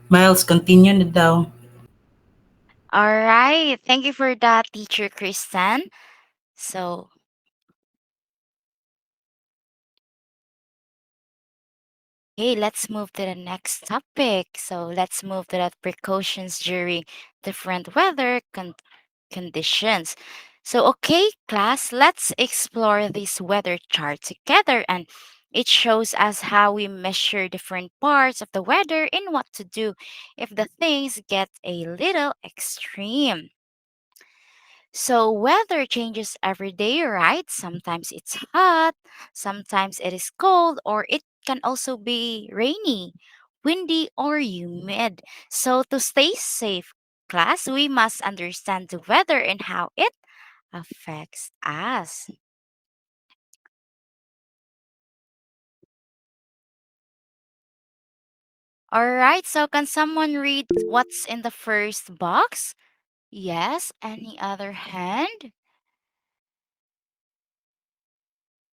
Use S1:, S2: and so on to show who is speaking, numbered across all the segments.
S1: Miles, continue na daw.
S2: All right. Thank you for that, Teacher Kristen. So, okay, let's move to the next topic. So, let's move to the precautions during different conditions. So, okay, class, let's explore this weather chart together, and it shows us how we measure different parts of the weather and what to do if the things get a little extreme. So weather changes every day, right? Sometimes it's hot, sometimes it is cold, or it can also be rainy, windy, or humid. So to stay safe, class, we must understand the weather and how it affects us. All right, so can someone read what's in the first box? Yes, any other hand?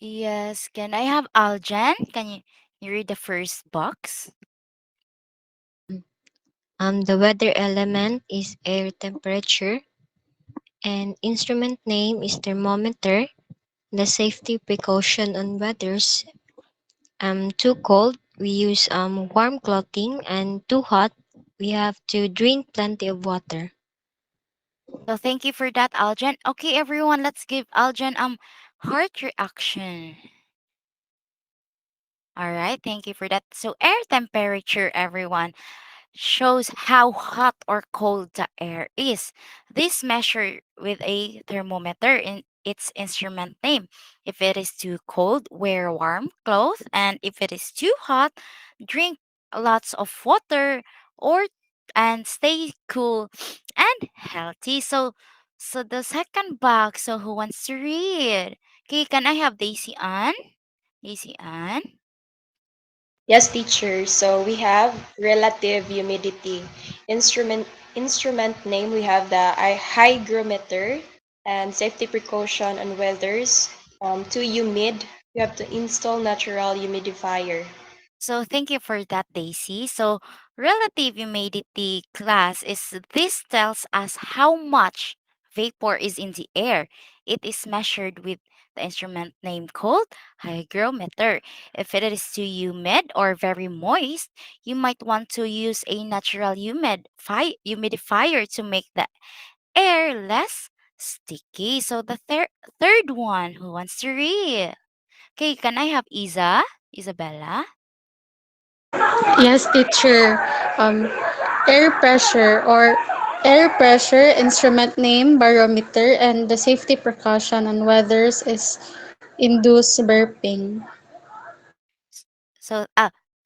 S2: Yes, can I have Aljan? Can you read the first box?
S3: The weather element is air temperature, and instrument name is thermometer. The safety precaution on weathers. Too cold, we use warm clothing, and too hot, we have to drink plenty of water.
S2: So thank you for that, Aljan. Okay, everyone, let's give Aljan heart reaction. All right, thank you for that. So air temperature, everyone, shows how hot or cold the air is. This measure with a thermometer in its instrument name. If it is too cold, wear warm clothes, and if it is too hot, drink lots of water or and stay cool and healthy. So the second box, so who wants to read? Okay, can I have Daisy Ann? Daisy Ann?
S4: Yes, teacher. So we have relative humidity. Instrument instrument name we have the hygrometer and safety precaution on weathers. Too humid, you have to install natural humidifier.
S2: So thank you for that, Daisy. So relative humidity class is this tells us how much vapor is in the air. It is measured with the instrument name called hygrometer. If it is too humid or very moist, you might want to use a natural humidifier to make the air less sticky. So the third one, who wants to read? Okay, can I have Isabella?
S5: Yes, teacher. Um, air pressure or air pressure instrument name barometer and the safety precaution on weathers is induced burping.
S2: So,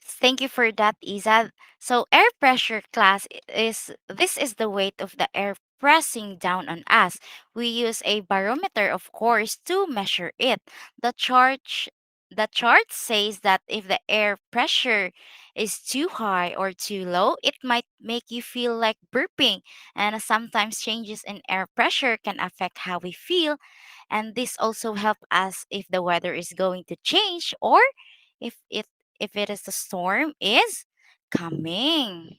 S2: thank you for that, Isa. So, air pressure class is this is the weight of the air pressing down on us. We use a barometer, of course, to measure it. The chart sh- the chart says that if the air pressure is too high or too low, it might make you feel like burping. And sometimes changes in air pressure can affect how we feel, and this also help us if the weather is going to change or if it is the storm is coming.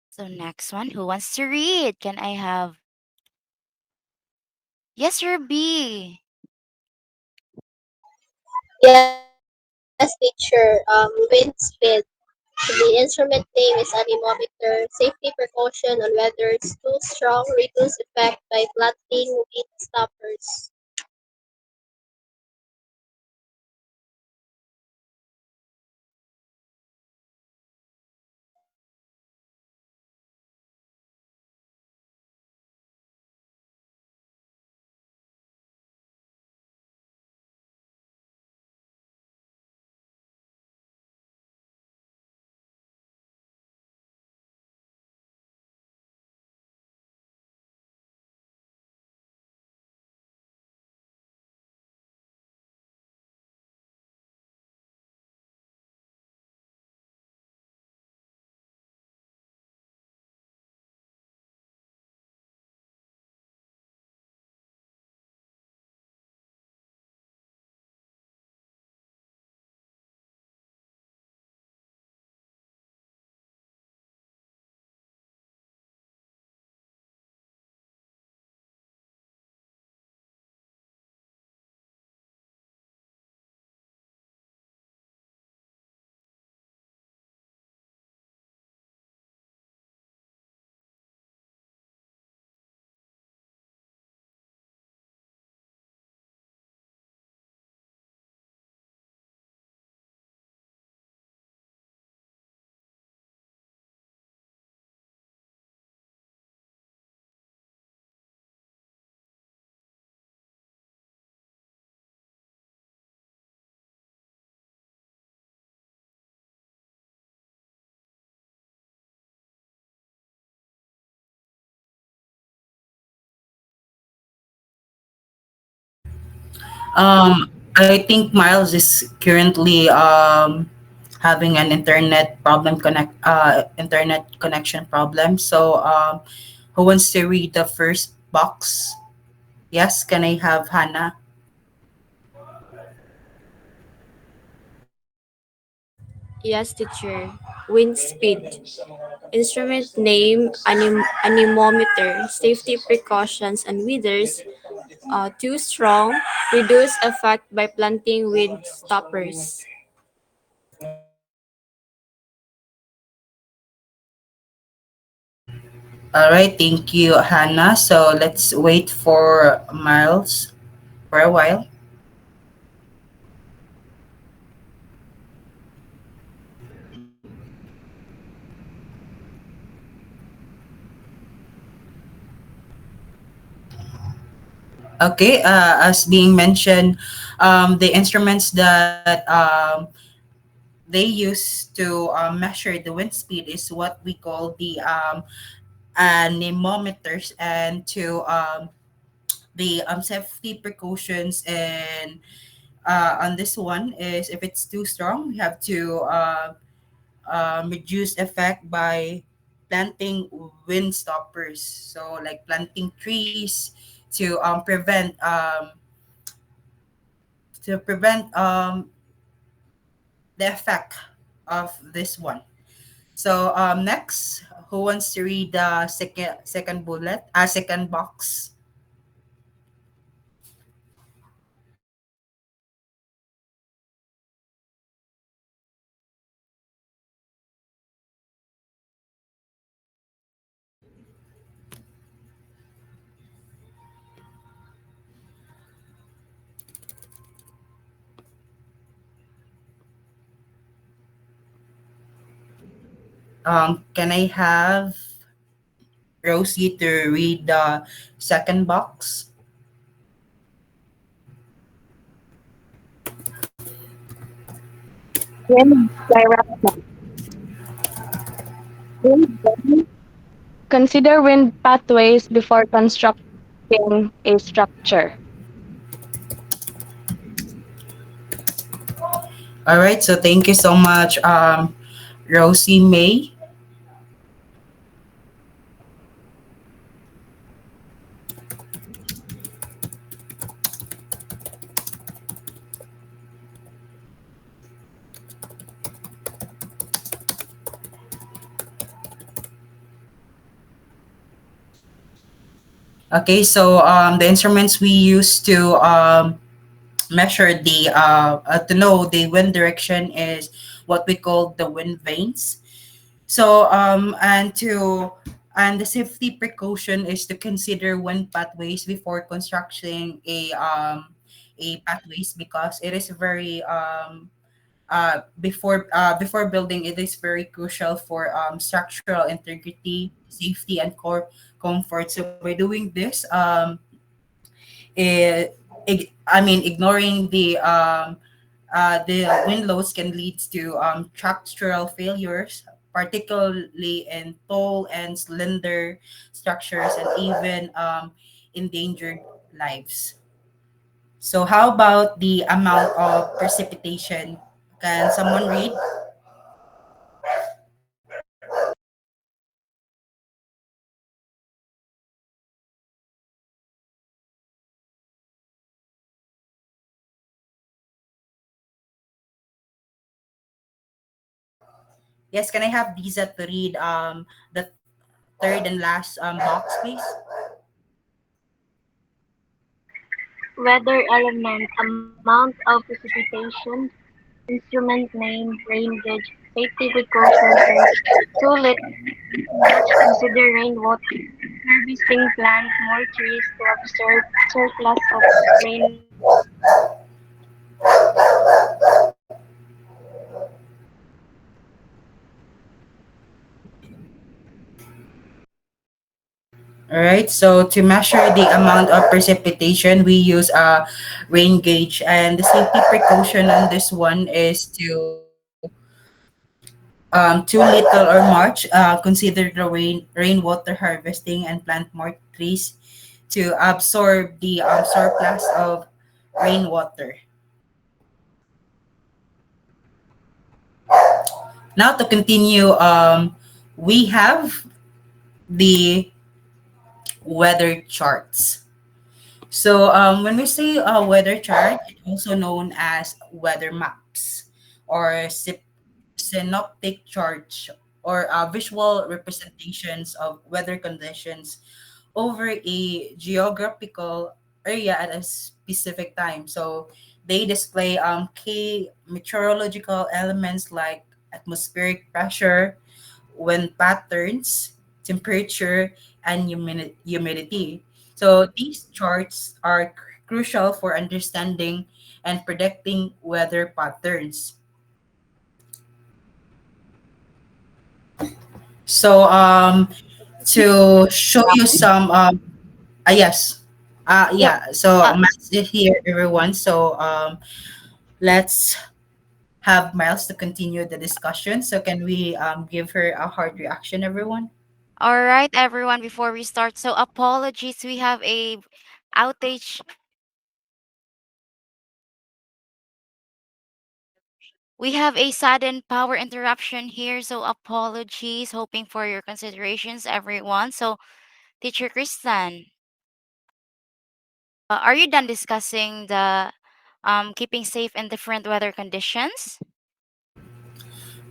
S2: So next one, who wants to read? Can I have yes, Ruby?
S6: Yes, teacher. Wind speed. The instrument name is anemometer. Safety precaution on weathers too strong reduce effect by flattening wind stoppers.
S1: I think Miles is currently having an internet connection problem. So who wants to read the first box? Yes, can I have Hannah?
S7: Yes, teacher. Wind speed. Instrument name, anemometer. Safety precautions and withers. Too strong. Reduce effect by planting wind stoppers.
S1: All right, thank you, Hannah. So let's wait for Miles for a while. Okay, as being mentioned, the instruments that they use to measure the wind speed is what we call the anemometers, and to the safety precautions and on this one is if it's too strong, we have to reduce effect by planting wind stoppers. So like planting trees to prevent the effect of this one. So next, who wants to read the second bullet? Second box. Can I have Rosie to read the second box?
S8: Wind direction. Wind direction. Consider wind pathways before constructing a structure.
S1: All right. So thank you so much, Rosie May. Okay. So the instruments we use to measure the to know the wind direction is what we call the wind vanes. So and the safety precaution is to consider wind pathways before constructing a pathways, because it is very before building, it is very crucial for structural integrity, safety, and core comfort. So by doing this, I mean, ignoring the wind loads can lead to structural failures, particularly in tall and slender structures, and even endangered lives. So, how about the amount of precipitation? Can someone read? Yes, can I have Lisa to read the third and last box, please?
S6: Weather element, amount of precipitation, instrument name, rain gauge, safety precaution is too little consider rainwater, harvesting plant more trees to absorb surplus of rainwater.
S1: All right. So to measure the amount of precipitation, we use a rain gauge, and the safety precaution on this one is to too little or much. Consider the rainwater harvesting and plant more trees to absorb the surplus of rainwater. Now to continue, we have the weather charts. So when we say weather chart, it's also known as weather maps or synoptic charts or visual representations of weather conditions over a geographical area at a specific time. So they display key meteorological elements like atmospheric pressure, wind patterns, temperature, and humidity. So these charts are crucial for understanding and predicting weather patterns. So to show you some yes.
S2: Yep.
S1: Yeah, so
S2: Uh,
S1: Matt's is here, everyone. So let's have Miles to continue the discussion. So can we give her a hard reaction, everyone?
S2: all right, everyone, before we start. So apologies, we have a outage. We have a sudden power interruption here, so apologies. Hoping for your considerations, everyone. So, Teacher Kristen, are you done discussing the keeping safe in different weather conditions?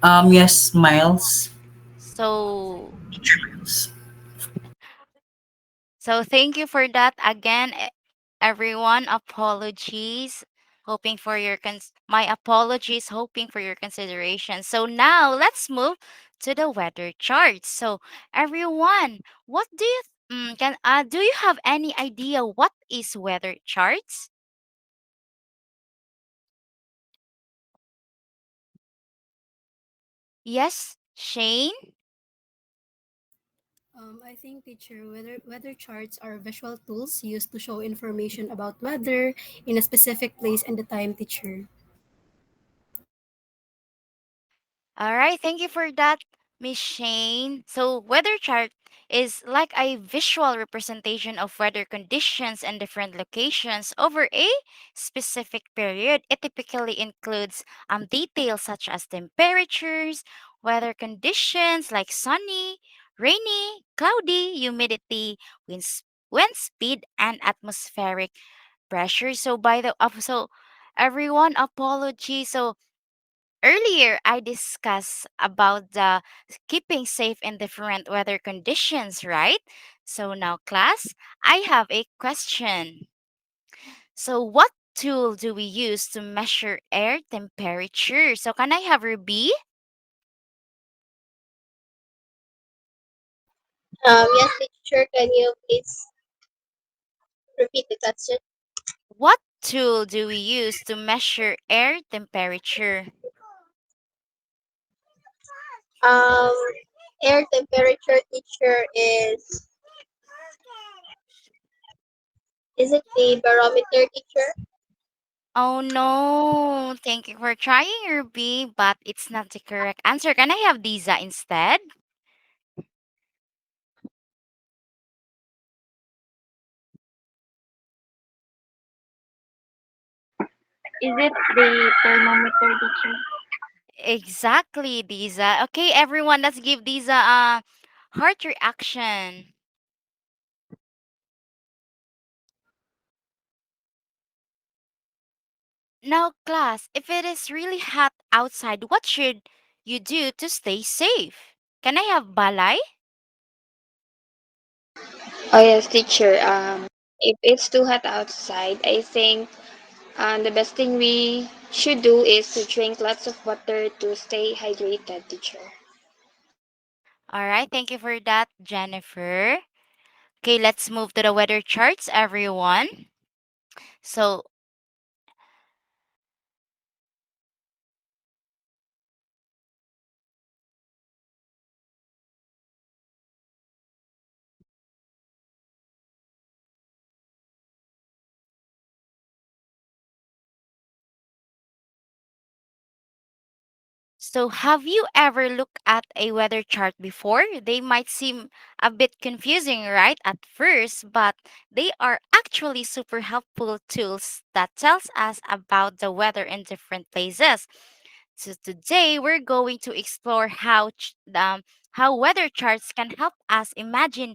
S1: Yes, Miles.
S2: So,
S1: Teacher Miles.
S2: thank you for that again, everyone. Apologies. Hoping for your my apologies. Hoping for your consideration. So now let's move to the weather charts. So everyone, what do you can do you have any idea what is weather charts? Yes, Shane.
S9: I think teacher weather charts are visual tools used to show information about weather in a specific place and the time, teacher.
S2: All right, thank you for that, Miss Shane. So, weather chart is like a visual representation of weather conditions in different locations over a specific period. It typically includes details such as temperatures, weather conditions like sunny, rainy, cloudy, humidity, wind speed, and atmospheric pressure. So, everyone, apology. So, earlier, I discussed about the keeping safe in different weather conditions, right? So now, class, I have a question. So, what tool do we use to measure air temperature? So, can I have Ruby?
S6: Yes, teacher, can you please repeat the question?
S2: What tool do we use to measure air temperature?
S6: Um, Air temperature, teacher, is it the barometer, teacher?
S2: Oh no, thank you for trying, Ruby, but it's not the correct answer. Can I have Diza instead?
S8: Is it the thermometer, teacher?
S2: Exactly, Diza. Okay, everyone, let's give Diza a heart reaction. Now, class, if it is really hot outside, what should you do to stay safe? Can I have Balay?
S4: Oh yes, teacher. If it's too hot outside, I think the best thing we should do is to drink lots of water to stay hydrated, teacher.
S2: All right, thank you for that, Jennifer. Okay, let's move to the weather charts, everyone. So, So, have you ever looked at a weather chart before? They might seem a bit confusing, right, at first, but they are actually super helpful tools that tells us about the weather in different places. So today we're going to explore how weather charts can help us imagine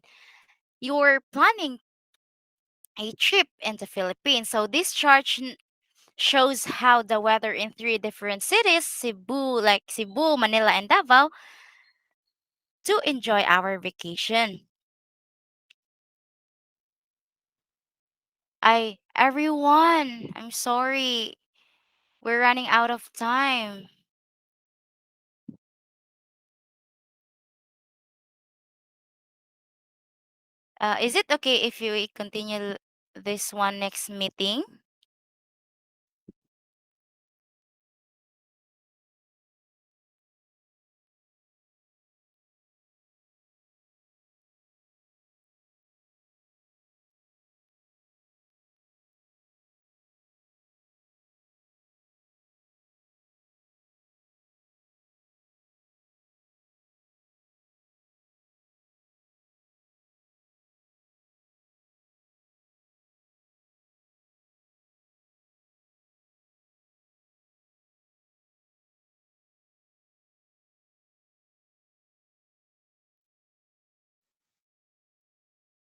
S2: you're planning a trip in the Philippines. So this chart shows how the weather in three different cities, Cebu, Manila, and Davao, to enjoy our vacation. Everyone, I'm sorry. We're running out of time. Is it okay if we continue this one next meeting?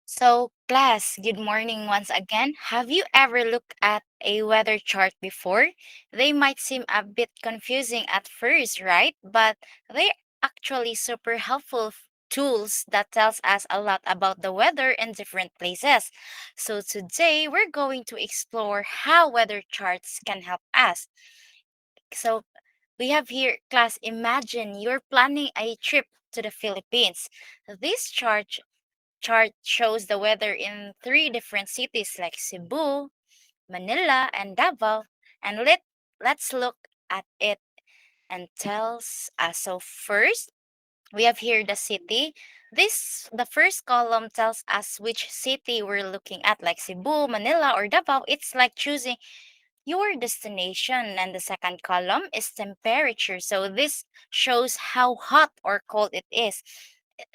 S2: So, class, good morning once again. Have you ever looked at a weather chart before? They might seem a bit confusing at first, right? But they're actually super helpful tools that tells us a lot about the weather in different places. So, today we're going to explore how weather charts can help us. So, we have here, class, imagine you're planning a trip to the Philippines. This chart shows the weather in three different cities like Cebu, Manila, and Davao. And let's look at it and tells us. So first, we have here the city. The first column tells us which city we're looking at, like Cebu, Manila, or Davao. It's like choosing your destination. And the second column is temperature. So this shows how hot or cold it is.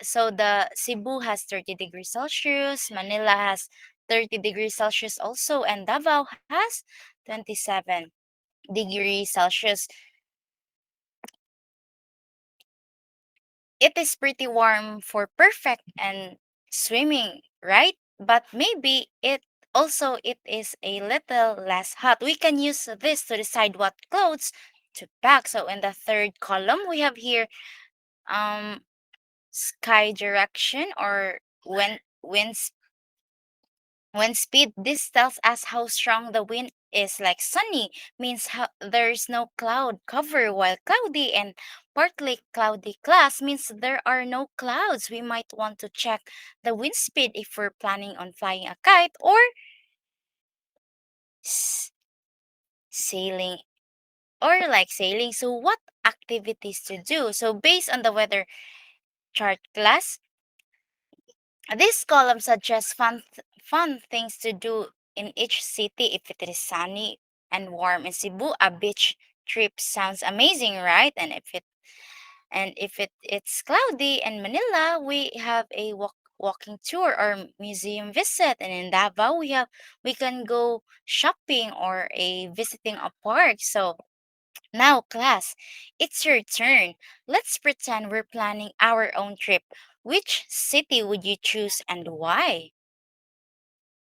S2: So the Cebu has 30 degrees Celsius, Manila has 30 degrees Celsius also, and Davao has 27 degrees Celsius. It is pretty warm for perfect and swimming, right? But maybe it is a little less hot. We can use this to decide what clothes to pack. So in the third column, we have here um sky direction or wind speed. This tells us how strong the wind is. Like sunny means there's no cloud cover, while cloudy and partly cloudy class means there are no clouds. We might want to check the wind speed if we're planning on flying a kite or s- sailing sailing. So what activities to do? So based on the weather chart, class, this column suggests fun things to do in each city. If it is sunny and warm in Cebu, a beach trip sounds amazing, right? It's cloudy in Manila, we have a walking tour or museum visit, and in Davao we can go shopping or a visiting a park. So now, class, it's your turn. Let's pretend we're planning our own trip. Which city would you choose and why?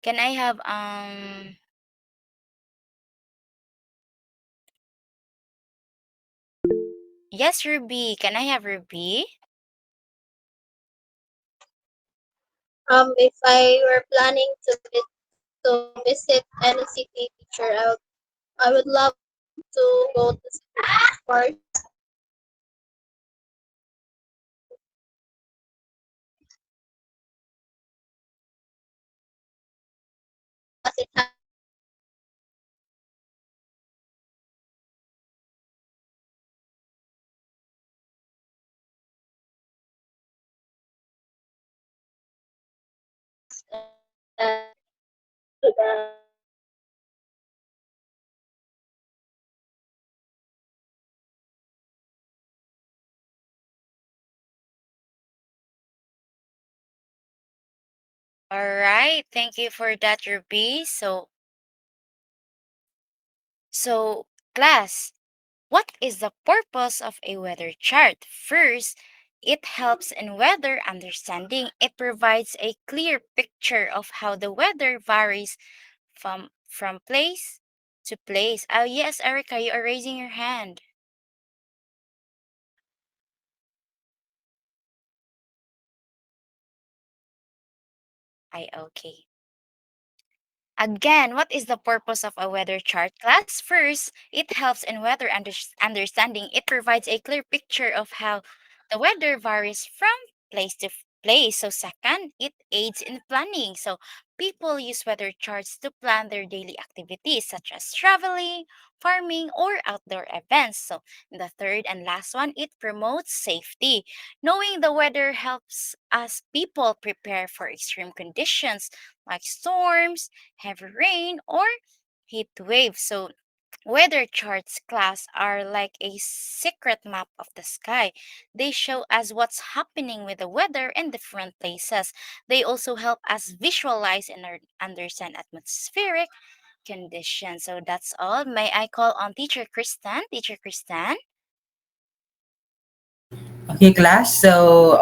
S2: Can I have yes, Ruby. Can I have Ruby?
S6: If I were planning to visit any city, teacher, I would love to go to Cebu, of course, as it has the
S2: All right. Thank you for that, Ruby. So class, what is the purpose of a weather chart? First, it helps in weather understanding. It provides a clear picture of how the weather varies from place to place. Oh yes, Erica, you are raising your hand. I okay. Again, what is the purpose of a weather chart class? First, it helps in weather understanding. It provides a clear picture of how the weather varies from place to place. So, second, it aids in planning. So, people use weather charts to plan their daily activities such as traveling, farming, or outdoor events. So, the third and last one, it promotes safety. Knowing the weather helps us people prepare for extreme conditions like storms, heavy rain, or heat waves. So, weather charts class are like a secret map of the sky. They show us what's happening with the weather in different places. They also help us visualize and understand atmospheric conditions. So that's all. May I call on Teacher Kristen? Teacher Kristen?
S1: Okay, class. So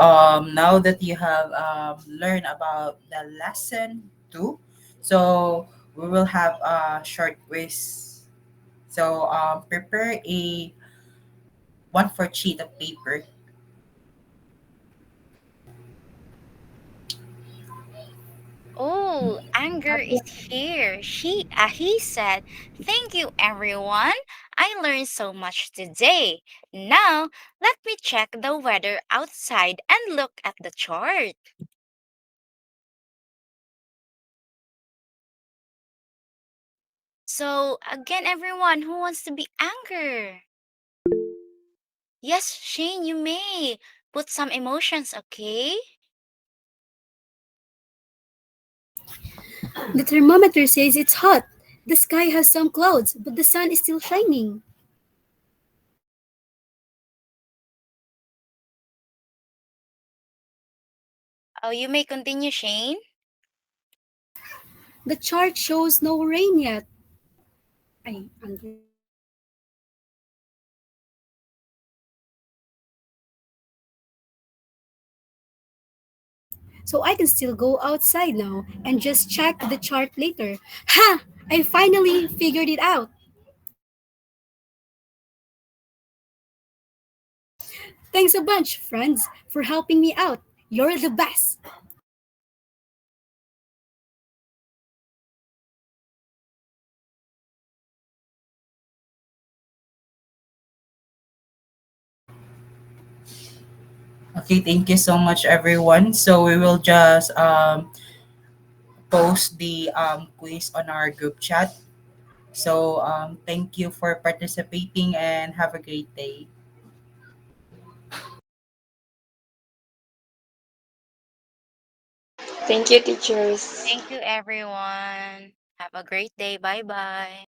S1: now that you have learned about the lesson two, so we will have a short quiz. So prepare a one for sheet of paper.
S2: Oh, Anger is here. He said, "Thank you, everyone. I learned so much today. Now, let me check the weather outside and look at the chart." So, again, everyone, who wants to be Anger? Yes, Shane, you may. Put some emotions, okay?
S9: The thermometer says it's hot. The sky has some clouds, but the sun is still shining.
S2: Oh, you may continue, Shane.
S9: The chart shows no rain yet. Ay, so I can still go outside now and just check the chart later. Ha! I finally figured it out. Thanks a bunch, friends, for helping me out. You're the best.
S1: Okay, thank you so much, everyone. So we will just post the quiz on our group chat. So thank you for participating and have a great day.
S4: Thank you, teachers.
S2: Thank you, everyone. Have a great day. Bye bye.